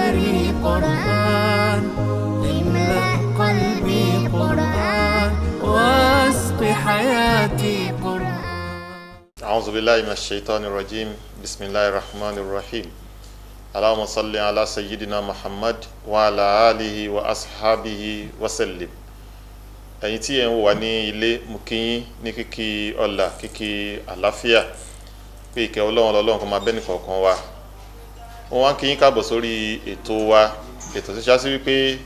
نهاري قرآن املأ قلبي قرآن واسق حياتي قرآن. أعوذ بالله من الشيطان الرجيم. بسم الله الرحمن الرحيم. اللهم صل على سيدنا محمد وعلى آله وأصحابه وسلم. ẹ̀yin tí ẹ ń wà ní ilé, mo kí yín ní kíkí ọlá, kíkí àlàáfíà, pé ìkẹ́ Ọlọ́run kó máa bẹ nìkọ̀ọ̀kan wa. Wọ́n wá kí yín káàbọ̀ sórí ètò wa, ètò tó ṣá sí wípé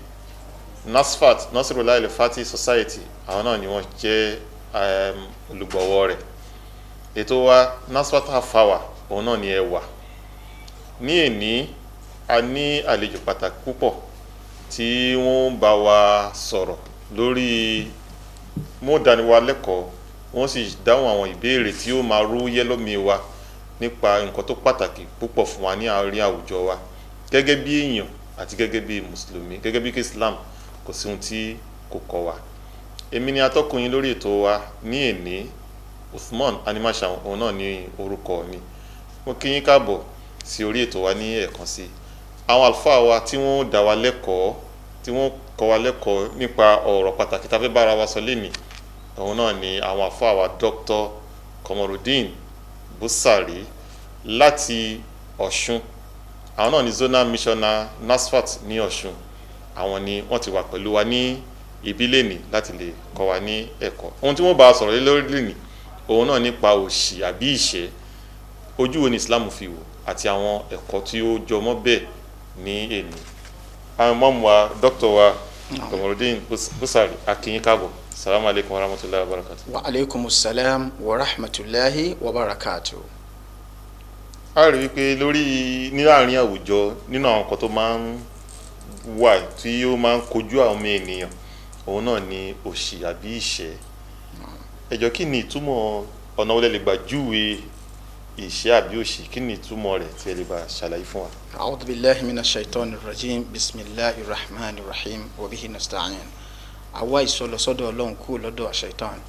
NASFAT, Nasrullah Al-Fatih Society, àwọn náà ni wọ́n jẹ́ olùgbọ̀wọ́ rẹ̀. Ètò wa NASFAT Half Hour, òun náà ni ẹ wà. Ní èní, a ní àlejò pàtàkì púpọ̀ tí wọ́n bá wa sọ̀rọ̀ lórí mọ́dánilẹ́kọ̀ọ́, wọ́n sì dáhùn àwọn ìbéèrè tí ó máa rú yẹ́lọ́mí wa nípa nǹkan tó pàtàkì púpọ̀ fún wa ní àárín àwùjọ wa gẹ́gẹ́ bí èèyàn àti gẹ́gẹ́ bí mùsùlùmí, gẹ́gẹ́ bí Islam kò sí ohun tí kò kọ́ wa. Èmi ni atọ́kùn yín lórí ètò wa ní èní, Uthman Animashaun, òun náà ní orúkọ mi. Mo kí yín káàbọ̀ sí orí ètò wa ní ẹ̀ẹ̀kan sí. Àwọn àlùfáà wa tí wọ́n dá wa lẹ́kọ̀ọ́, tí wọ́n kọ́ wa lẹ́kọ̀ọ́ nípa ọ̀rọ̀ pàtàkì tá a fẹ́ bára wa sọ lénìí, òun náà ni àwọn àlùfáà wa Dr. Komorudeen Busari láti Ọ̀ṣun. Àwọn náà ni zonal missioner NASFAT ní Ọ̀ṣun. Àwọn ni wọ́n ti wà pẹ̀lú wa ní ibi lénìí láti lè kọ́ wa ní ẹ̀kọ́. Ohun tí wọ́n bá sọ̀rọ̀ lé lórí lénìí, òun náà nípa òṣì àbí ìṣẹ́, ojú wo ni Islam fi wò àti àwọn ẹ̀kọ́ tí ó jọmọ́ bẹ́ẹ̀ ní èní. Àwọn mọ́mù wa, Dr. wa Komorudeen Busari, a kí yín káàbọ̀. Assalamu alaikum warahmatullahi wabarakatuh. Wa alaikumus salam wa rahmatullahi wa barakatuh. A rí wípé lórí láàrin àwùjọ, nínú àwọn nǹkan tó máa ń wà tí ó máa ń kojú àwọn ọmọ ènìyàn, òun náà ni òṣì àbí ìṣẹ́. Ẹ jọ̀ọ́, kí ni ìtumọ̀, ọ̀nà wo lẹ lè gbà júwe ìṣẹ́ àbí òṣì? Kí ni ìtumọ̀ rẹ̀ tí ẹ lè bá ṣàlàyé fún wa? A'udhu billahi minash shaitanir rajim. Bismillahir rahmanir rahim. Wa bihi nasta'in. Àwa ìsọlọsọ́dọ̀ Ọlọ́run kúrò lọ́dọ̀ àṣàìtàn.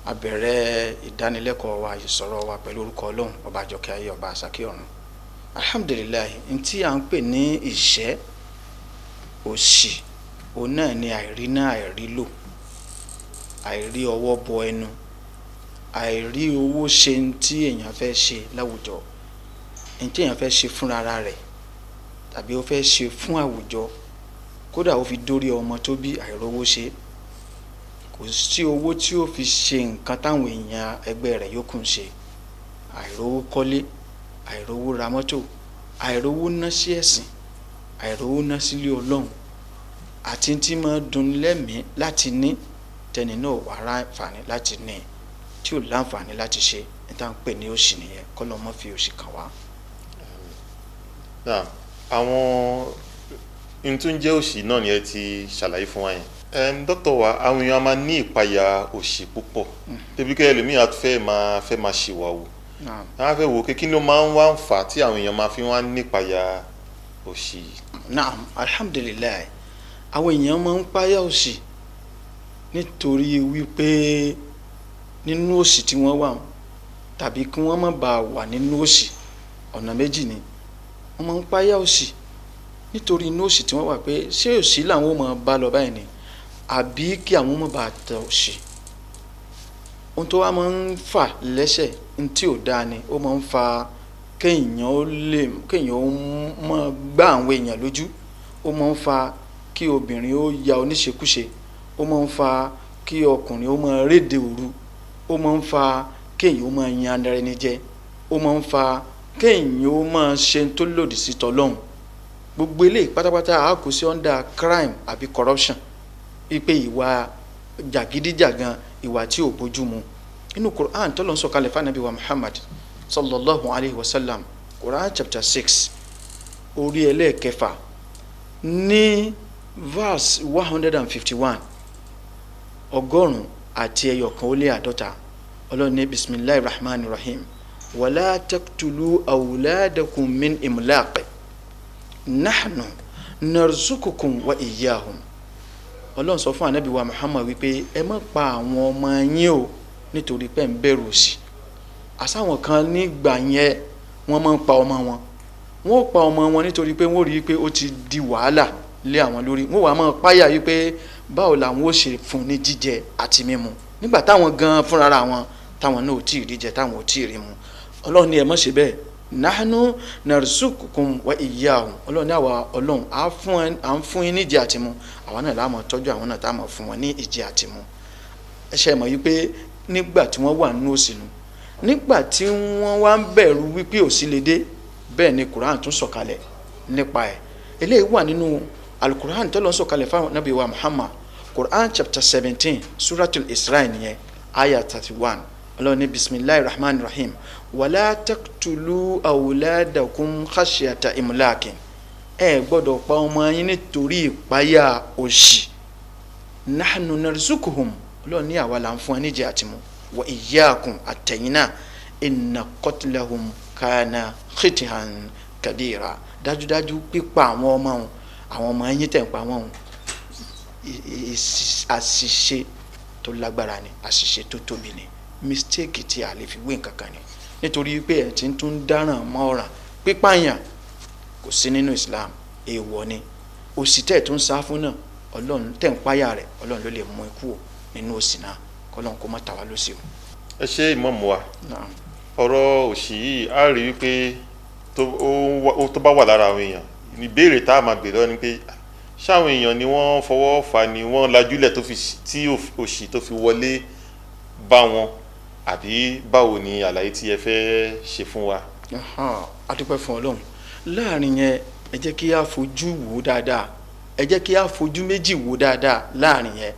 A bẹ̀rẹ̀ ìdánilẹ́kọ̀ọ́ wa, ìsọ̀rọ̀ wa pẹ̀lú orúkọ Ọlọ́run, ọba àjọkẹ́ ayé, ọba àsàkí ọ̀run. Alhamdulillah, ntí à ń pè ní ìṣẹ́, òṣì, òun náà ni àìríná àìrílò, àìrí ọwọ́ bọ ẹnu, àìrí owó ṣe tí èèyàn fẹ́ ṣe láwùjọ, tí èèyàn fẹ́ ṣe fúnra rẹ̀ tàbí ó fẹ́ ṣe fún àwùjọ, kódà ó fi dórí ọmọ tó bí, àìrówó ṣe. Kò sí owó tí ó fi ṣe nǹkan táwọn èèyàn ẹgbẹ́ rẹ̀ yókù ń ṣe. Àìrówó kọ́lé, àìrówó ra mọ́tò, àìrówó ná sí ẹ̀sìn, àìrówó ná sílé Ọlọ́run, àti tí máa dùn lẹ́mìí láti ní tẹni náà wà láǹfààní láti ní, tí ò láǹfààní láti ṣe, níta ń pè ní òṣì nìyẹn. Kọ́lọ́ mọ́ fi òṣì kàn wá. Àwọn ohun tó ń jẹ́ òṣì náà ni ẹ ti ṣàlàyé fún wa yẹn. Dókítà wa, àwọn èèyàn máa ní ìpayà òṣì púpọ̀, débi kẹ́ ẹlòmíràn fẹ́ máa ṣìwàwù. Àwọn afẹ́ wò kí ló máa ń wá ń fà tí àwọn èèyàn máa fi wá ní ìpayà òṣì? Naam, alhamdulillah. Àwọn èèyàn máa ń páyà òṣì nítorí wípé nínú òṣì tí wọ́n wà, tàbí kí wọ́n má bàa wà nínú òṣì, ọ̀nà méjì ni. Wọ́n máa ń páyà òṣì nítorí inú òṣì tí wọ́n wà, pé ṣé òṣì làwọn ò máa bá lọ báyìí ni, àbí kí àwọn má bàa tẹ òṣì. Ohun tó wá máa ń fà lẹ́sẹ̀ tí ò dáa ni, ó máa ń fa kéèyàn ó máa gbá àwọn èèyàn lójú, ó máa ń fa kí obìnrin ó ya oníṣekúṣe, ó máa ń fa kí ọkùnrin ó máa rédè òru, ó máa ń fa kéèyàn ó máa yan ara ẹni jẹ, ó máa ń fa kéèyàn ó máa ṣe tó lòdì sí tọlọ́hun. Gbogbo eléyìí pátápátá a kò sí under crime àbí corruption, wípé ìwà jàgídíjàgan, ìwà tí ò bójú mu. Inú Quran tó lọ ń sọ̀kalẹ̀ fún Ànábì wa Muhammad sallallahu alayhi wa sallam, Quran chapter 6 orí ẹlẹ́ẹ̀kẹfà ní verse 151, ọgọ́rùn-ún àti ẹyọkan ó lé àádọ́ta. Ọlọ́run ní bismillahir rahmanir rahim. Wala taqtulu awladakum min imlaq, nahnu narzuqukum wa iyyahum. Ọlọ́run sọ fún Ànábì wa Muhammad wípé ẹ má pa àwọn ọmọ yín o nítorí pé ń bẹ̀rù òṣì. Àsáwọn kan nígbà yẹn wọ́n máa ń pa ọmọ wọn, wọ́n pa ọmọ wọn nítorí pé wọ́n rí i pé ó ti di wàhálà lé àwọn lórí, wọ́n wàá máa páyà yìí pé báwo làwọn ó ṣe fún ní jíjẹ àti mímu nígbà táwọn gan fúnra wọn táwọn náà ò tí ì rí jẹ táwọn ò tí ì rí mu. ọlọ́run ní ẹ má ṣe bẹ́ẹ̀, nahnu narzuqukum wa iyyahum, ọlọ́run ní àwa ọlọ́run à ń fún yín ní ìjẹ àti mu, àwa náà láàmú tọ́jú àwọn náà táwọn fún wọn ní ìjẹ àti mu. ẹ ṣe mọ̀ yìí pé nígbà tí wọ́n wà nínú òsínú, nígbà tí wọ́n wá ń bẹ̀rù wípé òsì lè dé, bẹ́ẹ̀ ni Quran tún sọ̀kalẹ̀ nípa ẹ̀. eléyìí wà nínú alukur'an tó lọ sọ̀kalẹ̀ fáwọn nabi wa Muhammad, Quran chapter 17 suratul Isra nìyẹn ayah 31. ọlọ́run ní bisimilahi rahman rahim wàlá taqtulu awladakum khashyata imlakin, ẹ gbọ́dọ̀ pa ọmọ yín nítorí ìpáyà òṣì. nahnu narzuquhum, ọlọ́run ní àwa là ń fún ẹ níjẹ àtìmú, wa iyyakum àtẹ̀yìn náà, inna qatlahum kana khitihan kabira, dájúdájú pípa àwọn ọmọ yín tẹ̀ ń pa wọ́n àṣìṣe tó lágbára ni, àṣìṣe tó tóbi ni, mistake tí a lè fi wé nǹkan kan ni, nítorí pé ẹ̀ tí ń tún dáràn mọ́ ọ̀ràn. pípààyàn kò sí nínú Islam, èèwọ̀ ni. òṣì tẹ̀ tó ń sá fún náà, ọlọ́run tẹ̀ ń páyà rẹ̀, ọlọ́run ló lè mú ikú nínú òṣì náà, kọ́lọ́run kó má tà wá lóṣì o. ẹ ṣe ìmáàmù wa, ọ̀rọ̀ òṣì yìí á rí wípé tó bá wà lára àwọn èèyàn, ìbéèrè tá a máa gbé lọ ni pé ṣáwọn èèyàn ni wọ́n fọwọ́ fà ni wọ́n lajúlẹ̀ tí òṣì tó fi wọlé bá wọn, àbí báwo ni àlàyé tí ẹ fẹ́ ṣe fún wa. a dúpẹ́ fún ọlọ́run. láàrin yẹn ẹ jẹ́ kí a fojú wò dáadáa, ẹ jẹ́ kí a fojú méjì wò dáadáa láàrin yẹn.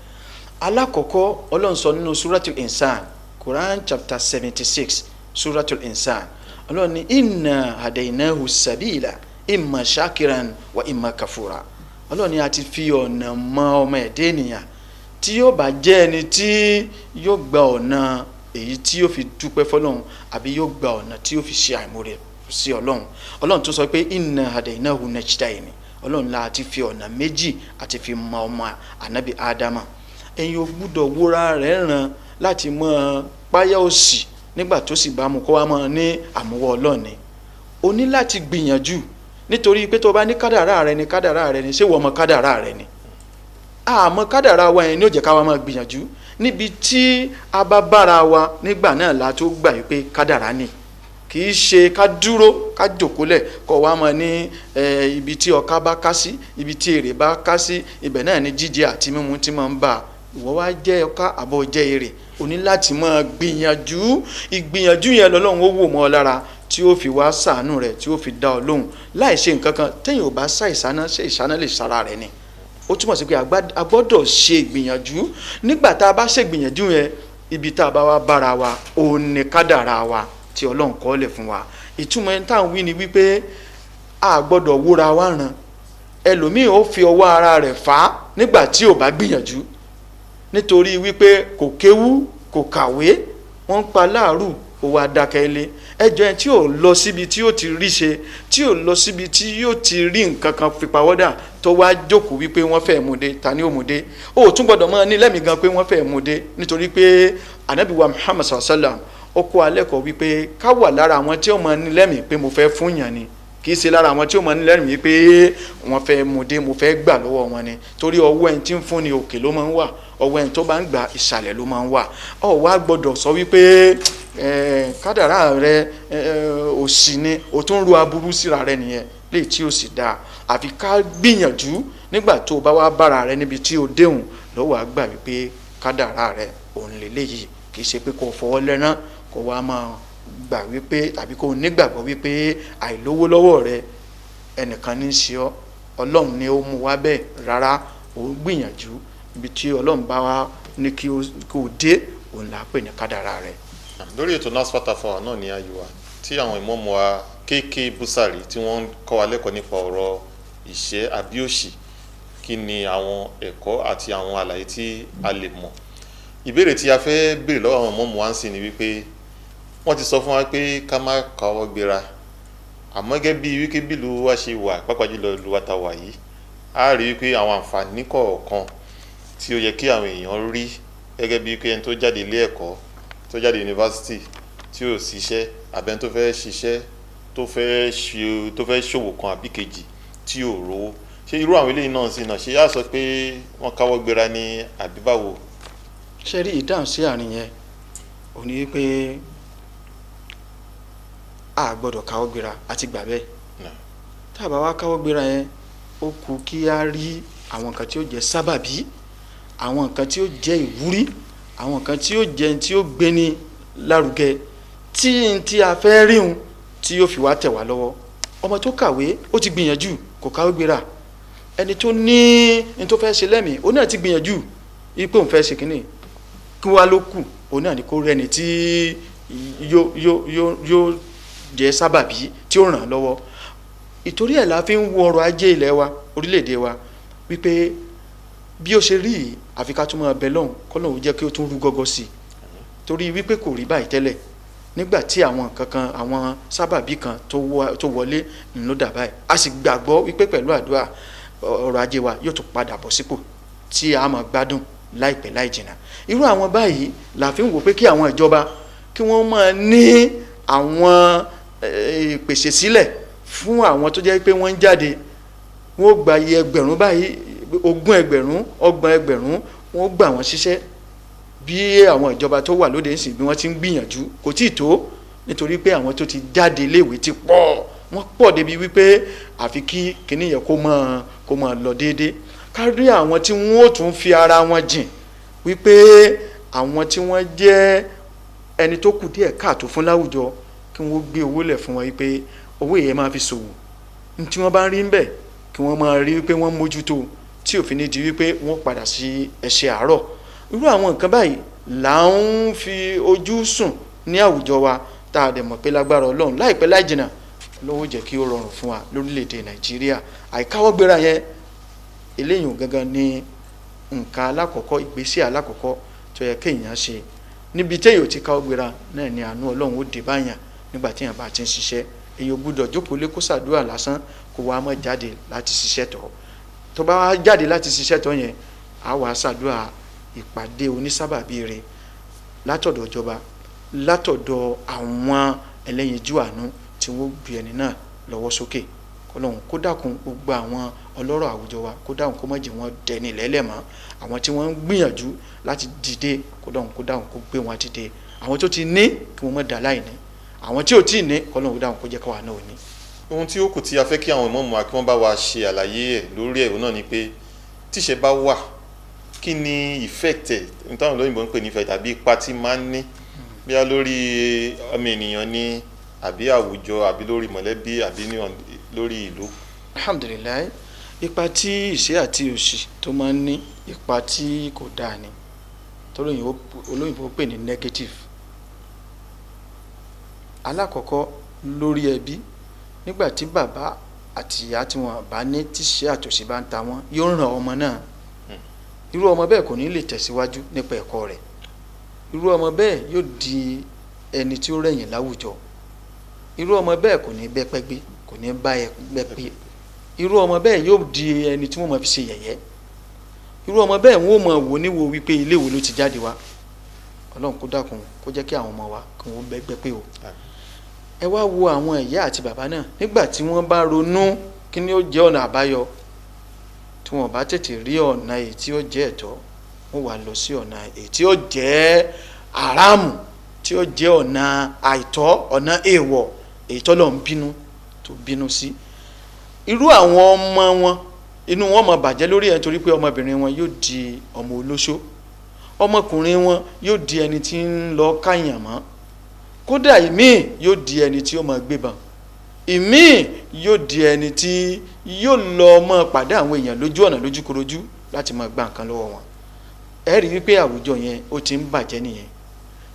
alákọ̀ọ́kọ́ ọlọ́run sọ nínú suratul insan, Quran chapter 76 suratul insan, ọlọ́run ní inna hadaynahu sabila imma shakiran wa imma kafura. ọlọ́run ní a ti fi ọ̀nà mọ ọmọ ẹ̀dẹ́ ènìyàn tí yóò bá jẹ́ ẹni tí yóò gba ọ̀nà èyí tí yóò fi dúpẹ́ fọlọ́run, àbí yóò gba ọ̀nà tí yóò fi ṣe àìmoore sí ọlọ́run. ọlọ́run tún sọ pé inna hadaynahu najdaini, ọlọ́run la ti fi ọ̀nà méjì àti fi mọ ọmọ ànábì ádámà. ẹ̀yin ò gbúdọ̀ wúra rẹ̀ ràn láti mọ páyà òsì nígbà tó sì bá mu kó wá mọ ní àmúwọ́ ọlọ́run ni. o ní láti gbìyànjú, nítorí pé tó bá ní kádàrá rẹ ni ṣé wọ́n mọ kádàrá rẹ ni? àmọ́ kádàrá wa yẹn ní ó jẹ́ ká wa máa gbìyànjú. níbi tí a bá bára wa nígbà náà la tó gbà yí pé kádàrá ni, kì í ṣe ká dúró ká jòkólẹ̀ kọ́ wa mọ̀ ní ibi tí ọká bá ká sí, ibi tí èrè bá ká sí, ibẹ̀ náà ni jíjẹ àti mímu tí máa ń bà. ìwọ wá jẹ́ ọká àbọ̀ jẹ́ èrè, o ní láti máa gbìyànjú. ìgbìyànjú yẹn lọ́lọ́run ó wò mọ́ ọ lára, tí ó fi wá ṣàánú rẹ̀, tí ó fi dá ọ lóhùn láì ṣe nǹkan kan. téèyàn ò bá ṣe ìṣáná lè ṣara rẹ̀ ni. ó túmọ̀ sí pé a gbọ́dọ̀ ṣe ìgbìyànjú. nígbà tá a bá ṣe ìgbìyànjú yẹn, ibi tá a bá wá bára wa, òun ni kádàrá wa tí ọlọ́run kọ́ lẹ̀ fún wa. ìtumọ̀ ẹni tá à ń wí ni wípé a gbọ́dọ̀ wúra wa ràn. ẹlòmíì ó fi ọwọ́ ara rẹ̀ fà á nígbà tí ò bá gbìyànjú, nítorí wípé kò kéwú kò kàwé, wọ́n ń pa láàrú, ó wá dákẹ́ ilé. ẹjọ́ ẹ tí ò lọ síbi tí yóò ti rí ṣe, tí ò lọ síbi tí yóò ti rí nǹkan kan fi pawọ́dà, tó wá jókòó wípé wọ́n fẹ́ mú dé. ta ni ó mú dé? ó tún gbọ́dọ̀ mọ́ ní lẹ́mìí gan pé wọ́n fẹ́ mú dé, nítorí pé ànábì wa Muhammad sallam ó kọ́ alẹ́ kọ́ wípé ká wà lára àwọn tí ó mọ ní lẹ́mìí pé mo fẹ́ fún yàn ni, kì í ṣe lára àwọn tí ó mọ ní lẹ́mìí pé wọ́n fẹ́ mú dé, mo fẹ́ gbà lọ́wọ́ wọn ni. torí ọwọ́ ẹni tí ń fún ni òkè ló máa ń wà, ọwọ́ ẹni tó bá ń gba ìsàlẹ̀ ló máa ń wà. ó wá gbọ́dọ̀ sọ wípé kádàrá rẹ òsì ni, o tún ru aburú síra rẹ nìyẹn, lè tí ó sì dáa. àfi ká gbìyànjú nígbà tó o bá wá bára rẹ níbi tí o déhùn lọ́wọ́ àgbà wípé kádàrá rẹ òun lélẹ́yìí, kì í ṣe pé kò fọwọ́ lẹ́rán kò wá máa gbà wípé tàbí kò nígbàgbọ́ wípé àìlówó lọ́wọ́ rẹ ẹnìkan ní í ṣe ọ́, ọlọ́run ni ó mú wá bẹ́ẹ̀. rárá, ó gbìyànjú ibi tí ọlọ́run bá wá ní kí o dé, òun là á pè ní kádàrá rẹ. lórí ètò NASFAT Afọ́wà náà ní ayò wa tí àwọn ìmáàmù wa KK Busari tí wọ́n ń kọ́ wa lẹ́kọ̀ọ́ nípa ọ̀rọ̀ ìṣẹ́ àbí òṣì, kí ni àwọn ẹ̀kọ́ àti àwọn àlàyé tí a lè mọ̀. ìbéèrè tí a fẹ́ béèrè lọ́wọ́ àwọn ìmáàmù wa ń sìn ni wípé wọ́n ti sọ fún wa pé ká má káwọ́ gbéra, àmọ́ gẹ́gẹ́ bí wípé bílù wa ṣe wà, pàápàá jùlọ ìlú wa ta wà yìí, a rí wípé àwọn àǹfààní kọ̀ọ̀kan tí ó yẹ kí àwọn èèyàn rí, gẹ́gẹ́ bí wípé ẹni tó jáde ilé ẹ̀kọ́, tó jáde yunifásitì tí ò ṣiṣẹ́, àbẹ́ni tó fẹ́ ṣiṣẹ́ tó fẹ́ ṣòwò kan àbí kejì tí ò rówó ṣé irú àwọn eléyìí náà sì náà ṣe yá sọ pé wọ́n káwọ́ gbéra ní àbí báwo. ṣe rí ìdáhùn sí àárín yẹn ò ní pé a gbọ́dọ̀ káwọ́ gbéra àti gbà bẹ́ẹ̀ tá a bá wá káwọ́ gbéra yẹn ó kù kí a rí àwọn nǹkan tí ó jẹ́ sábàbí àwọn nǹkan tí ó jẹ́ ìwúrí àwọn nǹkan tí ó jẹ́ tí ó gbéni lárugẹ tí a fẹ́ ríhun tí ó fi wá tẹ̀ wá lọ́wọ́ ọmọ tó kàwé ó ti gbìyànjú kò káwọ́ gbéra ẹni tó ní ní tó fẹ́ ṣe lẹ́mìí ó náà ti gbìyànjú ipò òun fẹ́ ṣe kínní kí wá ló kù òun náà ni kó rẹni tí yóò jẹ́ sábàbí tí ó ràn án lọ́wọ́ ìtorí ẹ̀ la fi ń wo ọrọ̀ ajé ilẹ̀ wa orílẹ̀-èdè wa wípé bí ó ṣe rí àfi ká tún máa bẹ lọ́hùn kọ́lọ́hùn ó jẹ́ kí ó tún rú gọ́gọ́ sí i torí wípé kò rí báyìí tẹ́lẹ̀ nígbà tí àwọn kankan àwọn sábàbí kan tó wọlé ló dà báyìí a sì gbàgbọ́ wípé pẹ̀lú àdúrà ọrọ̀ ajé wa yóò tún padà bọ̀ sípò tí a máa gbádùn láìpẹ́ láì jìnnà irú àwọn báyìí la fi ń wò pé kí àwọn ìjọba kí wọ́n máa ní àwọn ìpèsè sílẹ̀ fún àwọn tó jẹ́ pé wọ́n ń jáde wọ́n gba iye ẹgbẹ̀rún báyìí 20 ẹgbẹ̀rún 30 ẹgbẹ̀rún wọ́n gbà wọ́n ṣiṣẹ́ bí àwọn ìjọba tó wà lóde ìsìn bí wọ́n ti ń gbìyànjú kò tí ì tó nítorí pé àwọn tó ti jáde iléèwé ti pọ̀ wọ́n pọ̀ débi wípé àfi kí kíní yẹn kó máa lọ déédéé kárí àwọn tí wọ́n ó tún fi ara wọn jìn wípé àwọn tí wọ́n jẹ́ ẹni tó kù díẹ̀ káàtó fún láwùjọ kí wọ́n gbé owó lẹ̀ fún wọn wípé owó yẹn máa fi ṣòwò ní tí wọ́n bá ń rí ń bẹ̀ kí wọ́n máa rí wípé wọ́n mójútó tí òfin ní di wípé wọ́n padà sí ẹ̀ṣẹ̀ àárọ̀ irú àwọn nǹkan báyìí là ń fi ojú sùn ní àwùjọ wa tá a dẹ̀ mọ̀ pé lágbára Ọlọ́run láìpẹ́ láì jìnnà lówó jẹ́ kí ó rọrùn fún wa lórílẹ̀‐èdè Nàìjíríà àìkáwọ́gbéra yẹn eléyìí gangan ní nǹkan alákọ̀ọ́kọ́ ìgbésẹ̀ alákọ̀ọ́kọ́ tó yẹ kéèyàn ṣe níbi téèyàn ti káwọ́gbéra náà ni àánú Ọlọ́run ó dé báyàn nígbà téèyàn bá ti ń ṣiṣẹ́ èèyàn gbúdọ̀ jókòó lé kó ṣàdúrà lásán kó wá mọ́ jáde láti ṣiṣẹ́ tọ̀ tó bá wá jáde láti ṣiṣẹ́ tọ̀ yẹn á wàá ṣàdúrà ìpàdé onísábàbí rẹ̀ látọ̀dọ̀ ìjọba látọ̀dọ̀ àwọn ẹlẹ́yinjú àánú tí wọ́n gbé ẹni náà lọ́wọ́ sókè kọ́lọ́hún kó dákun gbogbo àwọn ọlọ́rọ̀ àwùjọ wa kó dáhùn kó má jẹ́ wọn dẹni lẹ́lẹ̀ mọ́ àwọn tí wọ́n ń gbìyànjú láti dìde kó dáhùn kó gbé wọn dìde àwọn tó ti ní kí wọ́n má dà láì ní àwọn tí ò tí ì ní kọ́lọ́hún kó dáhùn kó jẹ́ káwa náà ò ní. ohun tí ó kù tí a fẹ́ kí àwọn ìmọ̀ọ́mù wa kí wọ́n bá wa ṣe àlàyé ẹ̀ lórí ẹ̀ náà ni pé tíṣẹ́ bá wà kí ni effect ẹ̀ nítawọn olóyìnbó ń pè ní effect àbí ipa tí máa ń ní bíyá lórí ọmọ ènìyàn ní àbí àwùjọ àbí lórí mọ̀lẹ́bí àbí lórí ìlú. alhamdulilayi ipa tí ìṣẹ́ àti òṣì tó máa ń ní ipa tí kò dáa ni olóyìnbó pè ní negative. alákọ̀ọ́kọ́ lórí ẹbí nígbà tí bàbá àti ìyá tí wọn bá ní tíṣẹ́ àtòṣì bá ń ta wọn yóò ràn ọmọ náà irú ọmọ bẹ́ẹ̀ kò ní lè tẹ̀síwájú nípa ẹ̀kọ́ rẹ̀ irú ọmọ bẹ́ẹ̀ yóò di ẹni tí ó rẹ̀yìn láwùjọ irú ọmọ bẹ́ẹ̀ kò ní bẹ́pẹ́ gbé kò ní bá ẹgbẹ́ pé irú ọmọ bẹ́ẹ̀ yóò di ẹni tí wọ́n máa fi ṣe yẹ̀yẹ́ irú ọmọ bẹ́ẹ̀ wọ́n máa wò níwò wípé ilé wo ló ti jáde wá Ọlọ́run kó dákun kó jẹ́ kí àwọn ọmọ wa kí wọ́n bẹ́gbẹ́ pé o ẹ wá wo àwọn ìyá àti bàbá náà nígbà tí wọ́n bá ronú kí ni ó jẹ́ ọ̀nà àbáyọ tí wọ́n bá tètè rí ọ̀nà èyí tí ó jẹ́ ẹ̀tọ́ wọ́n wá lọ sí ọ̀nà èyí tí ó jẹ́ àràmù tí ó jẹ́ ọ̀nà àìtọ́ ọ̀nà èèwọ̀ èyí tó lọ́n bínú sí irú àwọn ọmọ wọn inú wọn máa bàjẹ́ lórí ẹ̀ nítorí pé ọmọbìnrin wọn yóò di ọmọ olóṣó ọmọkùnrin wọn yóò di ẹni tí ń lọ káyàn mọ́ kódà ìmíì yóò di ẹni tí ó máa gbébọn ìmíì yóò di ẹni tí yóò lọ máa pàdé àwọn èèyàn lójú ọ̀nà lójúkorojú láti máa gba nǹkan lọ́wọ́ wọn ẹ rí wípé àwùjọ yẹn ó ti ń bàjẹ́ nìyẹn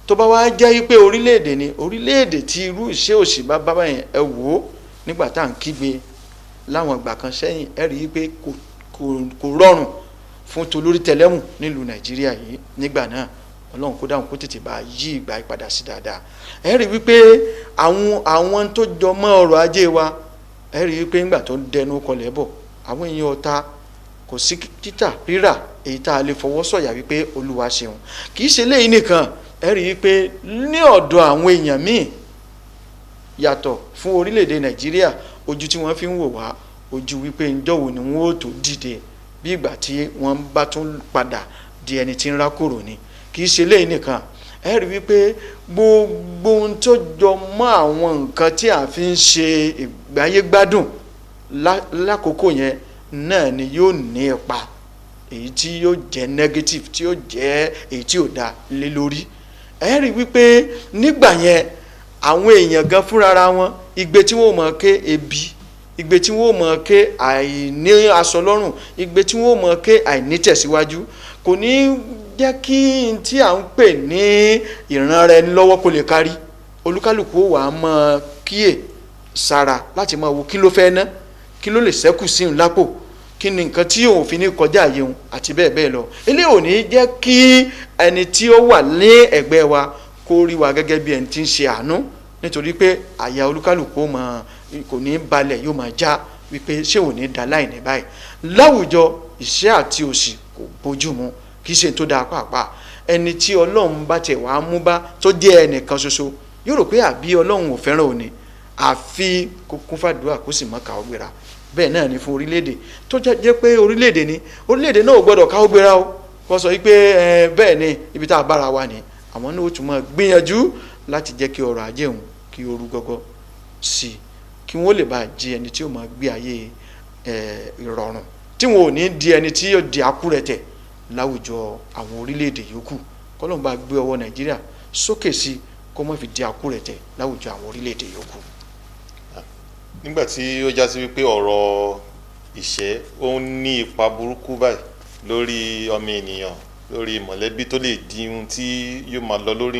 tó bá wá jẹ́ wípé orílẹ̀-èdè ni orílẹ̀-èdè tí irú iṣẹ́ òṣì bá bá yẹn ẹ wò ó nígbà tá à ń kígbe láwọn ìgbà kan sẹ́yìn ẹ rí wípé kò rọrùn fún tolórí tẹlẹ́mù nílùú Nàìjíríà yìí nígbà náà Ọlọ́run kó dáhùn kó tètè bá yí ìgbà padà sí dáadáa ẹ rí wípé àwọn tó jọ mọ́ ọrọ̀ ajé wa ẹ rí wípé nígbà tó dẹnu kọlẹ̀ bọ̀ àwọn èèyàn ọ̀tá kò sí títà rírà èyí tá a lè fọwọ́ sọ̀yà wípé Olúwa ṣeun kì í ṣe léyìn nìkan ẹ rí wípé ní ọ̀dọ̀ àwọn èèyàn míì yàtọ̀ fún orílẹ̀-èdè Nàìjíríà ojú tí wọ́n fi ń wò wá ojú wípé ǹjọ́ wo ni wọ́n ó tó dìde bí ìgbà tí wọ́n bá tún padà di ẹni tí ń rákòrò ni kì í ṣe léyìn nìkan ẹ rí wípé gbogbo ohun tó jọ mọ́ àwọn nǹkan tí a fi ń ṣe ìgbáyé gbádùn lákòókò yẹn náà ni yóò ní ipa èyí tí yóò jẹ́ negative tí yóò jẹ́ èyí tí ò dá lé lórí ẹ rí wípé nígbà yẹn àwọn èèyàn gan fúnra wọn igbe tí wọ́n mọ̀ ké ebi igbe tí wọ́n mọ̀ ké àìní aṣọ lọ́rùn igbe tí wọ́n mọ̀ ké àìní tẹ̀síwájú kò ní jẹ́ kí n tí à ń pè ní ìran rẹ lọ́wọ́ kó lè kárí olúkálùkù wà á mọ kíyè sára láti máa wo kí ló fẹ́ ná kí ló lè ṣẹ́kù sí òun lápò kí ni nǹkan tí òun fi ní kọjá àyè òun àti bẹ́ẹ̀ bẹ́ẹ̀ lọ eléyìí ò ní jẹ́ kí ẹni tí ó wà ní ẹ̀gbẹ́ wa kó rí wa gẹ́gẹ́ bí ẹni tí ń ṣe àánú nítorí pé àyà olúkálùkù kò ní balẹ̀ yóò máa já wípé ṣé ò ní da láì ní báyìí láwùjọ ìṣẹ́ àti òṣì kò bójú mu kì í ṣe tó dáa pàápàá ẹni tí ọlọ́run bá tẹ̀ wá mú bá tó jẹ́ ẹnìkan ṣoṣo yóò rò pé àbí ọlọ́run ò fẹ́ràn òní àfi kó kún fàdúrà kó sì mọ́ káwọ́ gbéra bẹ́ẹ̀ náà ni fún orílẹ̀-èdè tó jẹ́ pé orílẹ̀-èdè ni orílẹ̀-èdè náà ò gbọ́dọ̀ káwọ́ gbéra o kó sọ wípé bẹ́ẹ̀ ni ibi tá a bára wa ni àwọn náà ó tún máa gbìyànjú láti jẹ́ kí ọrọ̀ ajé òun kí ó rú gọ́gọ́ sí i kí wọ́n lè bá jí ẹni tí ó máa gbé ayé ìrọ̀rùn tí wọn ò ní di ẹni tí yóò di akúrẹ̀tẹ̀ láwùjọ àwọn orílẹ̀-èdè yòókù kọ́lọ́n bá gbé ọwọ́ Nàìjíríà sókè sí kó má fi di akúrẹ̀tẹ̀ láwùjọ àwọn orílẹ̀-èdè yòókù. nígbà tí ó já sí wípé ọ̀rọ̀ ìṣẹ́ ó ń ní ipa burúkú báyìí lórí ọmọ ènìyàn lórí mọ̀lẹ́bí tó lè di ohun tí yóò máa lọ lórí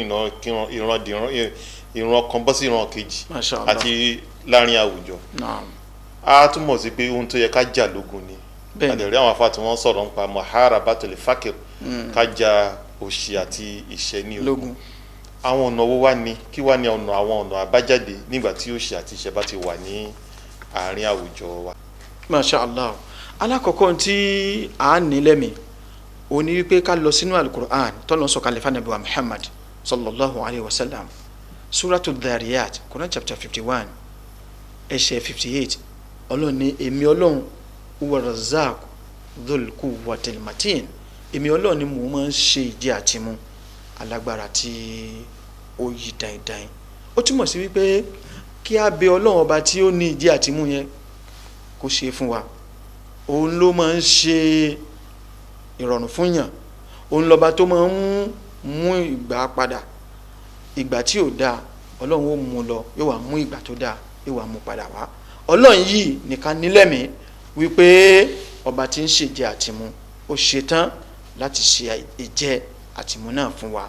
ìran kan bọ́ sí ìran kejì àti láàrin àwùjọ a túmọ̀ sí pé ohun tó yẹ ká jà lógun ni àdẹ̀rí àwọn afá tí wọ́n sọ̀rọ̀ nípa maharabatul fakir ká jà òṣì àti ìṣẹ́ ní ogun àwọn ọ̀nà owó wá ní kí wá ní àwọn ọ̀nà àbájáde nígbà tí òṣì àti ìṣẹ́ bá ti wà ní àárín àwùjọ wa. Masha Allah alákọ̀ọ́kọ́ tí a ní lẹ́mìí ó ní wípé ká lọ sínú alukur'an tọ́lọ́ sọ̀kalẹ̀ fanabi wa Muhammad sallallahu alayhi wa sallam suratul Dhariyat Quran chapter 51 ẹsẹ̀ 58 ọlọ́run ní èmi ọlọ́run huwa Razzaq dhul quwwatil matin èmi ọlọ́run ni mò ń máa ń ṣe ìjẹ àtìmú alágbára tí ó yí dáindáin ó túmọ̀ sí wípé kí a bẹ ọlọ́run ọba tí ó ní ìjẹ àtìmú yẹn kó ṣe fún wa òun ló máa ń ṣe ìrọ̀rùn fún yàn òun lọ́ba tó máa ń mú ìgbà padà ìgbà tí ò dáa ọlọ́run ó mú lọ yóò wá mú ìgbà tó dáa yóò wá mú padà wá ọlọ́run yìí nìkan nílẹ̀mí wípé ọba tí ń ṣèjẹ àtìmú ó ṣetán láti ṣe ìjẹ àtìmú náà fún wa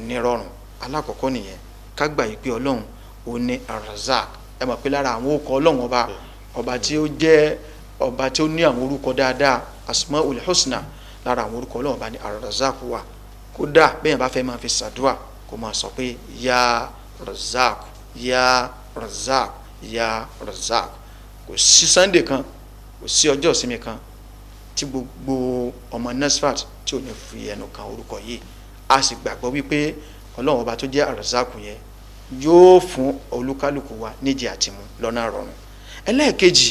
nírọ̀rùn alákọ̀ọ́kọ́ nìyẹn ká gbà yìí pé ọlọ́run ó ní Ar-Razzaq ẹ mọ̀ pé lára àwọn orúkọ ọlọ́run ọba tí ó jẹ́ ọba tí ó ní àwọn orúkọ dáadáa Asmaul Husna lára àwọn orúkọ ọlọ́run ọba ní Ar-Razzaq wà kódà bẹ́ẹ̀ bá fẹ́ máa fi ṣàdúrà kó máa sọ pé ya Razzaq ya Razzaq ya Razzaq kò sí Sunday kan kò sí ọjọ́ ìsinmi kan tí gbogbo ọmọ Nasfat tí ò ní fi ẹnu kan orúkọ yìí a sì gbàgbọ́ wípé ọlọ́run ọba tó jẹ́ Ar-Razzaq yẹn yóò fún olúkálùkù wa níjẹ àtìmú lọ́nà rọrùn ẹlẹ́ẹ̀kejì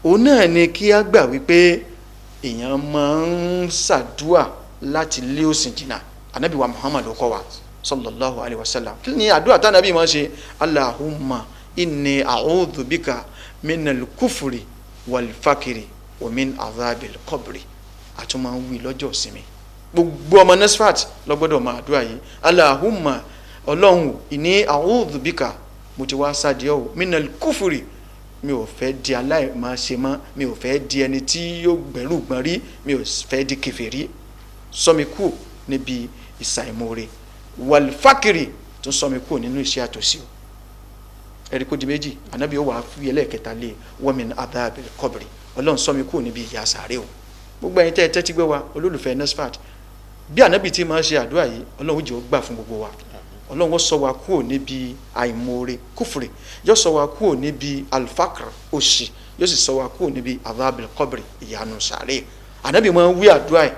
òun náà ni kí a gbà wípé èèyàn máa ń ṣàdúà láti lé òsìn jìnnà anabi wa Muhammad ó kọ́ wa sallallahu alayhi wa sallam kí ni àdúrà tá anabi máa ń ṣe Allahumma inni a'udhu bika minal kufri wal fakiri wa min azabil qabri àtúmọ̀ ń wí lọ́jọ́ ìsinmi gbogbo ọmọ Nasfat lọ́gbọ́dọ̀ máa àdúrà yìí Allahumma ọlọ́run inni a'udhu bika mo ti wá sáàdì ọ́ minal kufri mi ò fẹ́ di aláìmáṣe mọ́ mi ò fẹ́ di ẹni tí yóò gbẹ̀rù gbọ́n rí mi ò fẹ́ di kèfèrí sọ mi kú níbi ìsàìmoore wal fakiri tó sọ mi kú nínú iṣẹ́ àtòsí o ẹ̀rí kó di méjì ànábì ó wà á fi ẹlẹ́ẹ̀kẹta lé wa min adhabil qabri ọlọ́run sọ mi kú níbi ìyà sàárè o gbogbo ẹ̀yin tẹ́ ti gbé wa olólùfẹ́ Nasfat bí ànábì tí máa ń ṣe àdúrà yìí ọlọ́run jẹ́ ó gbà fún gbogbo wa ọlọ́run ó sọ wa kúrò níbi àìmoore kúfùrì yóò sọ wa kúrò níbi alfakr òṣì yóò sì sọ wa kúrò níbi adhabil qabri ìyanu sàárè ànábì máa ń wí àdúrà yìí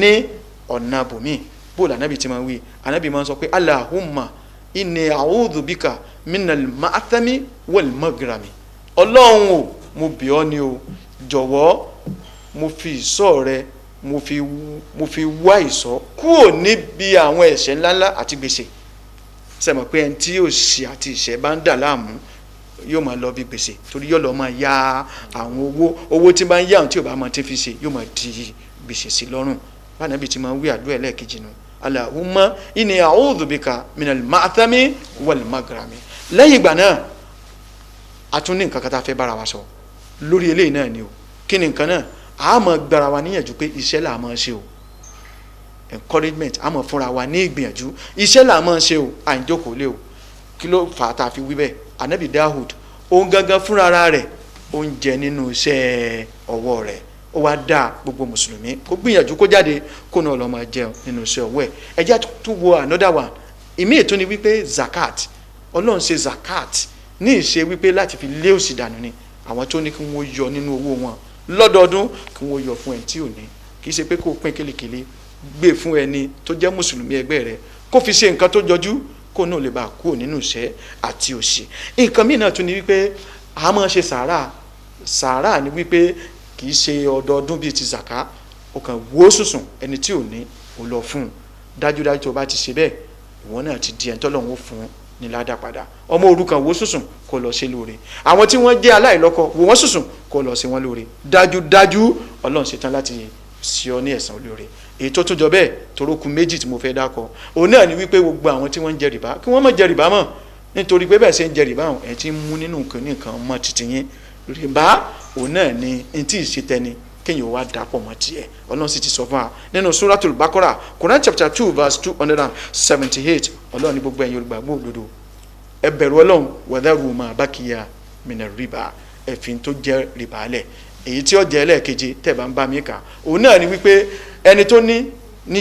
ní ọ̀nà bòmí bóòlù ànábì tí máa ń wí ànábì máa ń sọ pé Allahumma inni a'udhu bika minal ma'athami wal magrami. Ọlọ́run o mo bẹ̀ ọ́ ni o jọ̀wọ́ mo fi ìṣọ́ rẹ mo fi wá ìṣọ́ kúrò níbi àwọn ẹ̀ṣẹ̀ ńláńlá àti gbèsè. Sẹ́mọ̀ pé ẹni tí òṣì àti ìṣẹ́ bá ń dà láàmú yóò máa lọ bí gbèsè torí yóò lọ máa ya àwọn owó tí bá ń yá àwọn tí ò bá máa ti fi ṣe yóò máa di gbèsè sí lọ́rùn. báyìí bí ti máa ń wí àdúrà ẹlẹ́ẹ̀kejì nù Allahumma inni a'udhu bika minal ma'athami wal magrami. lẹ́yìn ìgbà náà a tún ní nǹkan kan tá a fẹ́ bára wa sọ lórí eléyìí náà ni o. kí ni nǹkan náà? a máa gbára wa níyànjú pé iṣẹ́ là máa ṣe o, encouragement a máa fúnra wa ní ìgbìyànjú iṣẹ́ là máa ṣe o, àìjókòó lé o. kí ló fà á tá a fi wí bẹ́ẹ̀? anabi Dawud òun gangan fúnra rẹ̀ ó ń jẹ nínú iṣẹ́ ọwọ́ rẹ̀. ó wá dá gbogbo mùsùlùmí kó gbìyànjú kó jáde kó náà lọ́ọ́ máa jẹun nínú iṣẹ́ ọwọ́ ẹ̀. ẹ jẹ́ tún wo another one. ìmí ètò ni wípé zakat, ọlọ́run ṣe zakat ní ìṣe wípé láti fi lé òṣì dànù ni. àwọn tó ní kí wọ́n yọ nínú owó wọn lọ́dọọdún kí wọ́n yọ fún ẹni tí ò ní, kì í ṣe pé kó pín kélékèlé gbé fún ẹni tó jẹ́ mùsùlùmí ẹgbẹ́ rẹ̀ kó fi ṣe nǹkan tó jọjú kó náà lè bá a kúrò nínú ìṣẹ́ àti òṣì. nǹkan míì náà tún ni wípé a máa ṣe sàárà ni wípé kì í ṣe ọdọọdún bíi ti zaka ó kàn wó sùsùn ẹni tí ò ní ò lọ fún un. dájúdájú tó bá ti ṣe bẹ́ẹ̀ ìwọ náà ti di ẹni tọ́lọ́run ó fún ní ládàá padà. ọmọ òrukàn wó sùsùn kó lọ ṣe lóore, àwọn tí wọ́n jẹ́ aláìlọ́kọ wò wọ́n sùsùn kó lọ ṣe wọ́n lóore. dájúdájú ọlọ́run ṣetán láti ṣe ọ ní ẹ̀san olóore. èyí tó tún jọ bẹ́ẹ̀ torókun méjì tí mo fẹ́ dákọ òun náà ni wípé gbogbo àwọn tí wọ́n ń jẹ rìbá kí wọ́n má jẹ rìbá mọ́, nítorí pé bẹ́ẹ̀ ṣe ń jẹ rìbá àwọn ẹ̀ tí ń mú nínú nǹkan ní nǹkan mọ́ títí yín. rìbá òun náà ni n tí ì ṣe tẹni kéèyàn wá dàpọ̀ mọ́ tiẹ̀. ọlọ́run sì ti sọ fún wa nínú suratul Baqara Quran chapter 2 verse 278 ọlọ́run ní gbogbo ẹ̀yin olùgbàgbọ́ òdodo ẹ bẹ̀rù ọlọ́run wadharu ma baqiya minar riba, ẹ̀fìn tó jẹ́ rìbá lẹ̀. èyí tí ó jẹ́ ẹlẹ́ẹ̀keje tẹ̀ bá ń bá mi kà òun náà ni wípé ẹni tó ní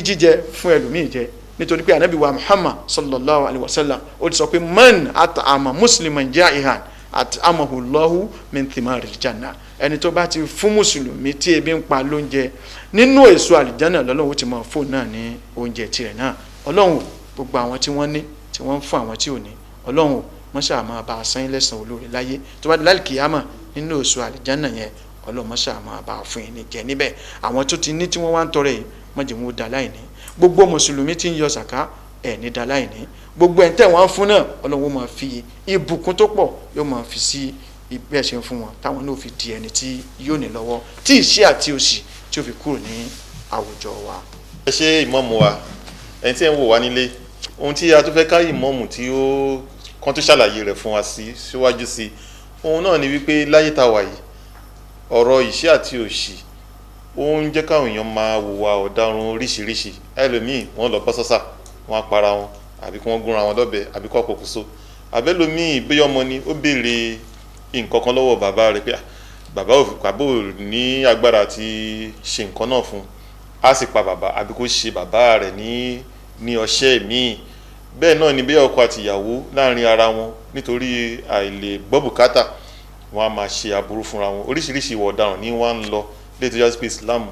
jíjẹ fún ẹlòmíì jẹ, nítorí pé anabi wa Muhammad sallallahu alayhi wa sallam ó ti sọ pé man at'ama musliman ja'ihan at'amahu Allahu min thimaril janna. ẹni tó bá ti fún mùsùlùmí tí ebi ń pa lóúnjẹ nínú èso àlìjánà lọ́lọ́run ó ti mọ fóònù náà ní oúnjẹ tirẹ̀ náà. ọlọ́run gbogbo àwọn tí wọ́n ní tí wọ́n ń fún àwọn tí ò ní, ọlọ́run wọ́n ṣáà máa bá a san lẹ́san olóore láyé tó bá di lálùkìyámà nínú èso àlìjánà yẹn ọlọ́run ṣáà máa bá a fún yín ní jẹ níbẹ̀. àwọn tó ti ní tí wọ́n wá ń tọrẹ yìí má jẹ́ wọn ó da láìní. gbogbo mùsùlùmí tí ń yọ sàká ẹ̀ ní da láìní. gbogbo ẹ̀ ń tẹ̀ wọ́n fún náà ọlọ́run máa fi ìbùkún tó pọ̀ yóò máa fi sí ibẹ̀ ṣe ń fún wọn táwọn náà fi di ẹni tí yóò ní lọ́wọ́ tí ìṣẹ́ àti òṣì tí ó fi kúrò ní àwùjọ wa. ẹ ṣe ìmọ̀mù wa ẹni tí ẹ ń wò wá nílé ohun tí a tún fẹ́ ká ìmọ̀mù tí ó kàn tó ṣàlàyé rẹ̀ fún wa síwájú sí ohun náà ni wípé láyé tá wà yìí ọ̀rọ̀ ìṣẹ́ àti òṣì ó ń jẹ́ káwọn èèyàn máa hùwà ọ̀daràn oríṣiríṣi. ẹlòmíì wọ́n lọ bọ́ sọ́sà wọ́n á para wọn àbí kí wọ́n gúnra wọn lọ́bẹ àbí kọ́ pokùnso. àbẹ́lòmíì bóyá ọmọ ni ó béèrè nǹkan kan lọ́wọ́ bàbá rẹ̀ pé bàbá ò ní agbára àti ṣe nǹkan náà fún un á sì pa bàbá àbí kó ṣe bàbá rẹ̀ ní ọṣẹ́ míì. bẹ́ẹ̀ náà ni bóyá ọkọ àti ìyàwó láàrin ara wọn nítorí àìlè gbọ́ bùkátà wọn á máa ṣe aburú fúnra wọn. oríṣiríṣi ìwà ọ̀daràn ni wọ́n ń lọ lè tó jásí pé Islam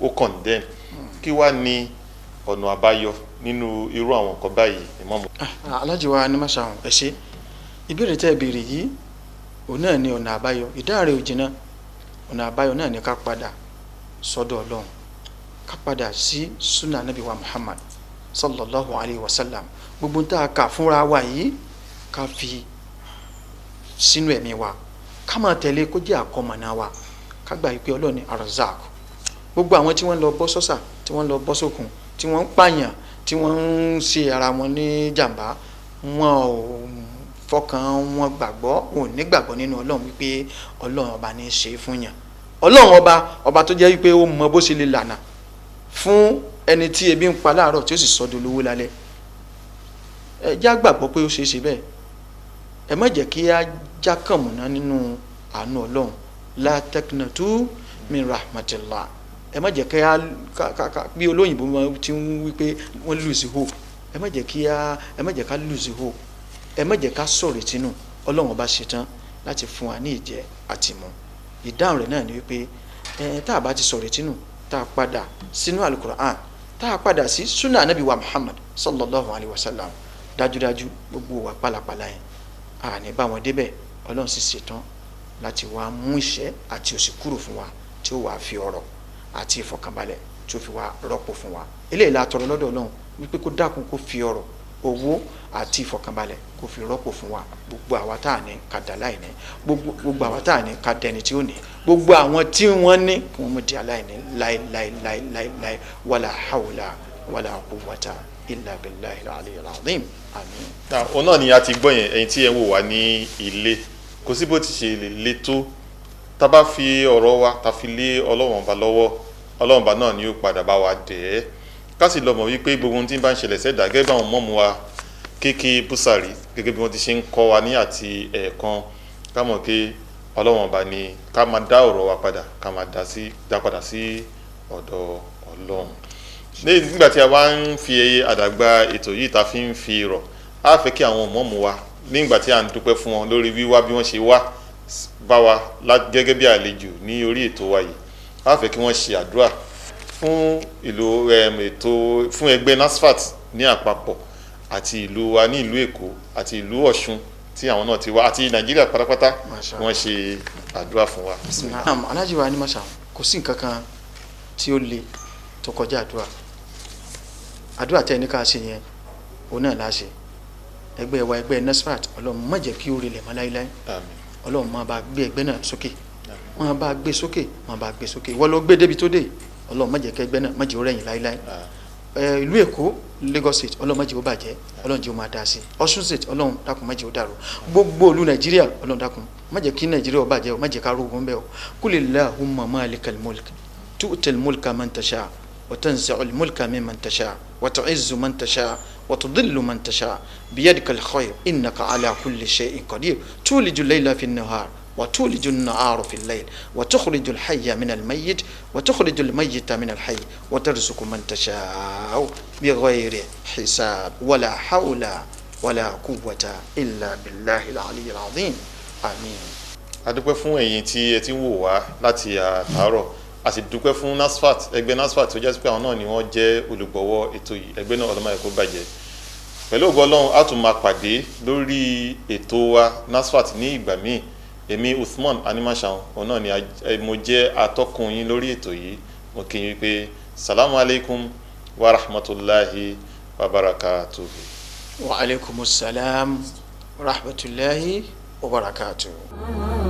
ó condemn. kí wá ní ọ̀nà àbáyọ nínú irú àwọn nǹkan báyìí ìmọ̀mù? alájí wa ní màṣáhùn ẹ ṣe ìbéèrè tẹ́ ẹ béèrè yìí òun náà ni ọ̀nà àbáyọ. ìdáhùn rẹ̀ ò jìnnà. ọ̀nà àbáyọ náà ni ká padà sọ́dọ̀ ọlọ́run, ká padà sí sunnah nabi wa Muhammad sallallahu alayhi wa sallam. gbogbo tá a kà fúnra wa yìí ká fi sínú ẹ̀mí wa, ká máa tẹ̀lé kó jẹ́ àkọmọ̀nà wa, ká gbà pé ọlọ́run ni arazak. gbogbo àwọn tí wọ́n lọ bọ́ sọ́sà, tí wọ́n lọ bọ́ sókun, tí wọ́n ń pààyàn, tí wọ́n ń ṣe ara wọn ní jàǹbá, wọn ò fọkàn wọn gbàgbọ́, wọn ò ní gbàgbọ́ nínú ọlọ́run wípé ọlọ́run ọba ní í ṣe fún yàn. ọlọ́run ọba tó jẹ́ wípé ó mọ bó ṣe lè lànà fún ẹni tí ebi ń pa láàárọ̀ tí ó sì sọ́dọ̀ olówó lálẹ́. ẹ já gbàgbọ́ pé ó ṣeé ṣe bẹ́ẹ̀. ẹ má jẹ́ kí á já kànmùná nínú àánú ọlọ́run. la taqnatu min rahmatillah. ẹ má jẹ́ kí á bí olóyìnbó ti ń wípé wọ́n lose hope. ẹ má jẹ́ ká lose hope. ẹ má jẹ́ ká sọ̀rọ̀ ìtinú. ọlọ́run ọba ṣetán láti fún wa ní ìjẹ àti mu. ìdáhùn rẹ̀ náà ni wípé tá a bá ti sọ̀rọ̀ ìtinú, tá a padà sínú alukur'an, tá a padà sí sunnah anabi wa Muhammad sallallahu alayhi wa sallam, dájúdájú gbogbo wa pálapàla yẹn àní bá wọn débẹ̀ ọlọ́run sì ṣetán láti wá mú ìṣẹ́ àti òṣì kúrò fún wa tí ó wàá fi ọrọ̀ àti ìfọ̀kànbalẹ̀ tí ó fi wá rọ́pò fún wa eléyìí la tọrọ lọ́dọ̀ ọlọ́run wípé kó dákun kó fi ọrọ̀ owó àti ìfọ̀kànbalẹ̀ kó fi rọ́pò fún wa gbogbo àwa tá à ní ká dà láìní gbogbo àwa tá à ní ká dẹni tí ó ní gbogbo àwọn tí wọ́n ní kí wọ́n mú di aláìní láìláìláìláì wàlà hàwùlà wàlà quwwata illa billahi al-aliyyil azim àmín. òun náà ni a ti gbọ́ yẹn ẹ̀yin tí ẹ ń wò wá ní ilé kò sí bó ti ṣe lè le tó tá a bá fi ọ̀rọ̀ wa tá a fi lé ọlọ́run ọba lọ́wọ́ ọlọ́run ọba náà ni ó padà bá wa dẹ̀ ẹ́ ká sì lọ mọ̀ wípé gbogbo ohun tí ń bá ń ṣẹlẹ̀ sẹ́dá gẹ́gẹ́ bí àwọn mọ́mú wa kéèké búsàrí gẹ́gẹ́ bí wọ́n ti ṣe ń kọ́ wa ní àti ẹ̀ẹ̀kan ká mọ̀ pé ọlọ́run ọba ni ká máa dá ọ̀rọ̀ wa padà ká máa dá padà sí ọ̀dọ̀ ọlọ́run. nígbà tí a wá ń fi àdàgbà ètò yìí tá a fi ń fi rọ̀ á fẹ́ kí àwọn mọ́mú wa nígbà tí a ń dúpẹ́ fún wọn lórí wíwá bí wọ́n ṣe wá bá wa gẹ́gẹ́ bí àlejò ní orí ètò wa yìí á fẹ́ kí wọ́n ṣe àdúrà fún ìlú ètò fún ẹgbẹ́ NASFAT ní àpapọ̀ àti ìlú wa ní ìlú Èkó àti ìlú Ọ̀ṣun tí àwọn náà ti wá àti Nàìjíríà pátápátá wọ́n ṣe àdúrà fún wa. alájí wa ní mọ̀ṣá kò sí nǹkan kan tí ó le tó kọjá àdúrà tẹ́ ní ká ṣe yẹn òun náà láṣẹ ẹgbẹ́ wa ẹgbẹ́ NASFAT ọlọ́run má jẹ́ kí ó rilẹ̀ mọ́ láíláí ọlọ́run máa bá gbé ẹgbẹ́ náà sókè máa bá gbé sókè wọ́n lọ gbé débi tó dé ọlọ́run má jẹ́ kí ẹgbẹ́ náà má jẹ́ ó rẹ̀yìn láíláí ìlú Èkó Lagos State ọlọ́run má jẹ́ ó bàjẹ́ ọlọ́run jẹ́ ó máa dá sí Ọ̀ṣun State ọlọ́run dákun má jẹ́ ó dàrú gbogbo ìlú Nàìjíríà ọlọ́run dákun má jẹ́ kí Nàìjíríà ó bàjẹ́ má jẹ́ ká rógun bẹ́ẹ̀ o kulillahumma malikal mulk tu'til mulka man tasha wa tanzi'ul mulka mimman tasha wa tu'izzu man tasha وتضل من تشاء بيدك الخير إنك على كل شيء قدير تولج الليل في النهار وتولج النهار في الليل وتخرج الحي من الميت وتخرج الميت من الحي وترزق من تشاء بغير حساب ولا حول ولا قوة إلا بالله العلي العظيم آمين. a dúpẹ́ fún ẹ̀yin tí ẹ ti ń wò wá láti àtàárọ̀ a sì dúpẹ́ fún NASFAT ẹgbẹ́ NASFAT tó jẹ́ pé àwọn náà ni wọ́n jẹ́ olùgbọ̀wọ́ ètò yìí ẹgbẹ́ náà ọlọ́mọ ẹ̀kọ́ bàjẹ́ pẹ̀lú ògo Ọlọ́run a tún máa pàdé lórí ètò wa NASFAT ní ìgbà míì èmi Uthman Animashaun òun náà ni mo jẹ́ atọ́kùn yín lórí ètò yìí mo kí yín pé salamu alaykum wa rahmatulahi wa barakatuhu. wa alaykumus salam wa rahmatulahi wa barakatuhu.